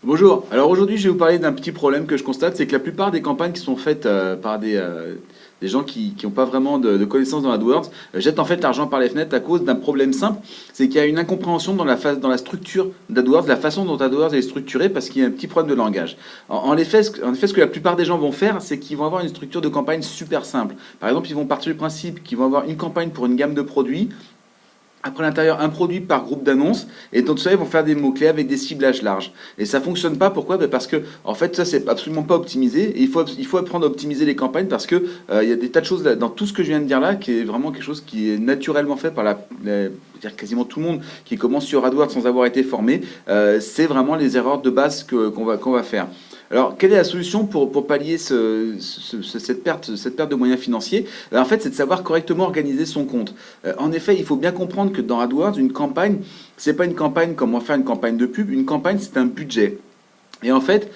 Bonjour, alors aujourd'hui je vais vous parler d'un petit problème que je constate, c'est que la plupart des campagnes qui sont faites par des gens qui n'ont pas vraiment de connaissances dans AdWords jettent en fait l'argent par les fenêtres à cause d'un problème simple, c'est qu'il y a une incompréhension dans la structure d'AdWords, la façon dont AdWords est structuré parce qu'il y a un petit problème de langage. En effet, ce que la plupart des gens vont faire, c'est qu'ils vont avoir une structure de campagne super simple. Par exemple, ils vont partir du principe qu'ils vont avoir une campagne pour une gamme de produits. Après l'intérieur, un produit par groupe d'annonces, et donc ça, ils vont faire des mots-clés avec des ciblages larges. Et ça fonctionne pas, pourquoi? Ben parce que, en fait, ça, c'est absolument pas optimisé, et il faut apprendre à optimiser les campagnes parce que il y a des tas de choses dans tout ce que je viens de dire là, qui est vraiment quelque chose qui est naturellement fait par dire quasiment tout le monde qui commence sur AdWords sans avoir été formé. C'est vraiment les erreurs de base qu'on va faire. Alors, quelle est la solution pour pallier cette perte de moyens financiers? En fait, c'est de savoir correctement organiser son compte. En effet, il faut bien comprendre que dans AdWords, une campagne, c'est pas une campagne comme on va faire une campagne de pub. Une campagne, c'est un budget. Et en fait,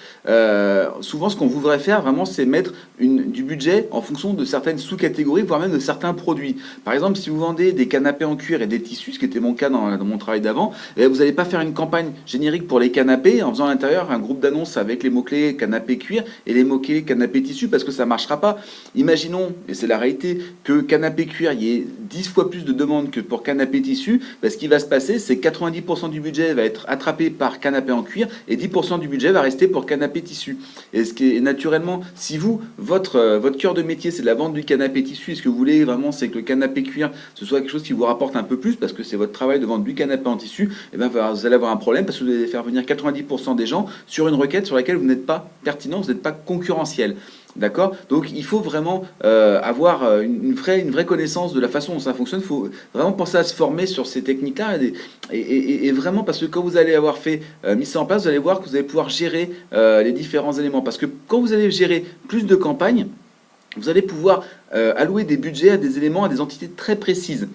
souvent, ce qu'on voudrait faire vraiment, c'est mettre du budget en fonction de certaines sous-catégories, voire même de certains produits. Par exemple, si vous vendez des canapés en cuir et des tissus, ce qui était mon cas dans mon travail d'avant, eh, vous n'allez pas faire une campagne générique pour les canapés en faisant à l'intérieur un groupe d'annonces avec les mots-clés canapé cuir et les mots-clés canapé tissu, parce que ça ne marchera pas. Imaginons, et c'est la réalité, que canapé cuir, il y ait 10 fois plus de demandes que pour canapé tissu. Ben, ce qui va se passer, c'est que 90% du budget va être attrapé par canapé en cuir et 10% du budget va rester pour canapé tissu. Et ce qui est naturellement, si vous, votre cœur de métier, c'est la vente du canapé tissu, et ce que vous voulez vraiment, c'est que le canapé cuir, ce soit quelque chose qui vous rapporte un peu plus, parce que c'est votre travail de vendre du canapé en tissu, et ben vous allez avoir un problème, parce que vous allez faire venir 90% des gens sur une requête sur laquelle vous n'êtes pas pertinent, vous n'êtes pas concurrentiel. D'accord? Donc il faut vraiment avoir une vraie connaissance de la façon dont ça fonctionne. Il faut vraiment penser à se former sur ces techniques-là. Et vraiment, parce que quand vous allez avoir mis ça en place, vous allez voir que vous allez pouvoir gérer les différents éléments. Parce que quand vous allez gérer plus de campagnes, vous allez pouvoir allouer des budgets à des éléments, à des entités très précises.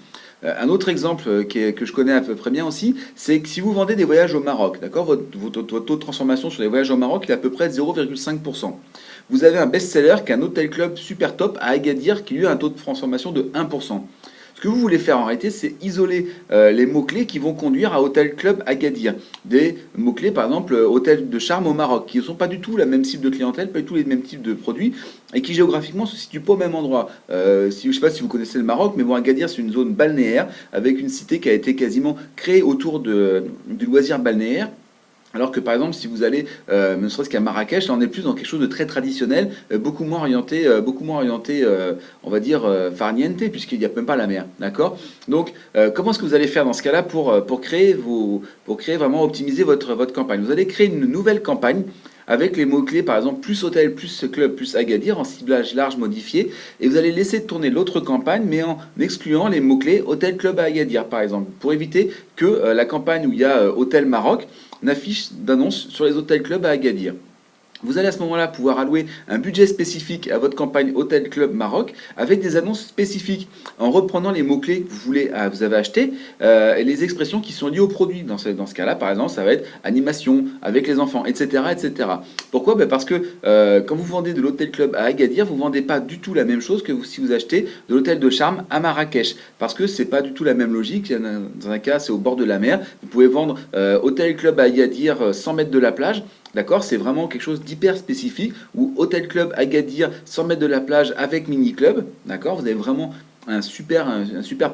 Un autre exemple que je connais à peu près bien aussi, c'est que si vous vendez des voyages au Maroc, d'accord, votre taux de transformation sur les voyages au Maroc, il est à peu près de 0,5%. Vous avez un best-seller qui est un hôtel club super top à Agadir qui lui a un taux de transformation de 1%. Ce que vous voulez faire en réalité, c'est isoler les mots-clés qui vont conduire à Hôtel Club Agadir. Des mots-clés, par exemple, Hôtel de charme au Maroc, qui ne sont pas du tout la même cible de clientèle, pas du tout les mêmes types de produits, et qui géographiquement se situent pas au même endroit. Je ne sais pas si vous connaissez le Maroc, mais bon, Agadir, c'est une zone balnéaire, avec une cité qui a été quasiment créée autour du loisir balnéaire. Alors que par exemple, si vous allez, ne serait-ce qu'à Marrakech, là on est plus dans quelque chose de très traditionnel, beaucoup moins orienté, on va dire, farniente, puisqu'il n'y a même pas la mer, d'accord? Donc, comment est-ce que vous allez faire dans ce cas-là pour créer vraiment optimiser votre campagne? Vous allez créer une nouvelle campagne avec les mots-clés, par exemple, plus hôtel, plus club, plus Agadir, en ciblage large modifié, et vous allez laisser tourner l'autre campagne, mais en excluant les mots-clés hôtel, club à Agadir, par exemple, pour éviter que la campagne où il y a hôtel Maroc n'affiche d'annonce sur les hôtels clubs à Agadir. Vous allez à ce moment-là pouvoir allouer un budget spécifique à votre campagne Hôtel Club Maroc avec des annonces spécifiques en reprenant les mots-clés que vous avez achetés et les expressions qui sont liées au produit. Dans ce cas-là, par exemple, ça va être animation avec les enfants, etc. etc. Pourquoi? Ben parce que quand vous vendez de l'Hôtel Club à Agadir, vous ne vendez pas du tout la même chose que si vous achetez de l'Hôtel de Charme à Marrakech. Parce que c'est pas du tout la même logique. Dans un cas, c'est au bord de la mer. Vous pouvez vendre Hôtel Club à Agadir 100 mètres de la plage. D'accord? C'est vraiment quelque chose d'hyper spécifique. Ou Hôtel Club Agadir 100 mètres de la plage avec mini club. D'accord? Vous avez vraiment un super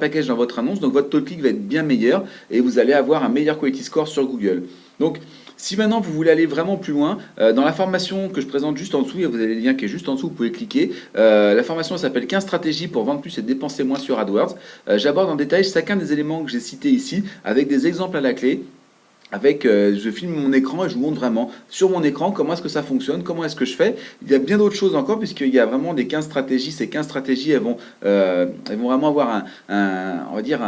package dans votre annonce. Donc votre taux de clic va être bien meilleur et vous allez avoir un meilleur quality score sur Google. Donc si maintenant vous voulez aller vraiment plus loin, dans la formation que je présente juste en dessous, et vous avez le lien qui est juste en dessous, vous pouvez cliquer. La formation s'appelle 15 stratégies pour vendre plus et dépenser moins sur AdWords. J'aborde en détail chacun des éléments que j'ai cités ici avec des exemples à la clé je filme mon écran et je vous montre vraiment sur mon écran comment est-ce que ça fonctionne, comment est-ce que je fais. Il y a bien d'autres choses encore puisqu'il y a vraiment des 15 stratégies. Ces 15 stratégies, elles vont vraiment avoir on va dire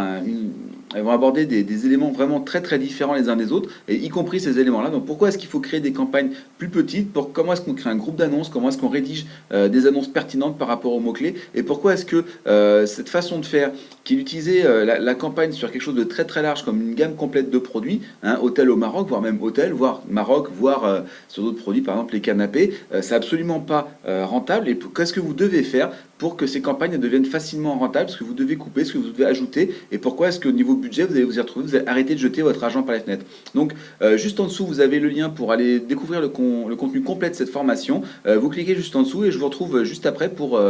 elles vont aborder des éléments vraiment très très différents les uns des autres, et y compris ces éléments-là. Donc pourquoi est-ce qu'il faut créer des campagnes plus petites, comment est-ce qu'on crée un groupe d'annonces, comment est-ce qu'on rédige des annonces pertinentes par rapport aux mots-clés, et pourquoi est-ce que cette façon de faire, qui est d'utiliser la campagne sur quelque chose de très très large comme une gamme complète de produits, hein, hôtel au Maroc, voire même hôtel, voire Maroc, voire sur d'autres produits, par exemple les canapés, c'est absolument pas rentable. Et qu'est-ce que vous devez faire pour que ces campagnes deviennent facilement rentables, ce que vous devez couper, ce que vous devez ajouter, et pourquoi est-ce que au niveau budget, vous allez vous y retrouver, vous allez arrêter de jeter votre argent par les fenêtres. Donc, juste en dessous, vous avez le lien pour aller découvrir le contenu complet de cette formation. Vous cliquez juste en dessous et je vous retrouve juste après pour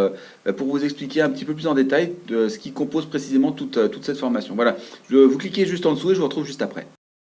vous expliquer un petit peu plus en détail ce qui compose précisément toute cette formation. Voilà, vous cliquez juste en dessous et je vous retrouve juste après.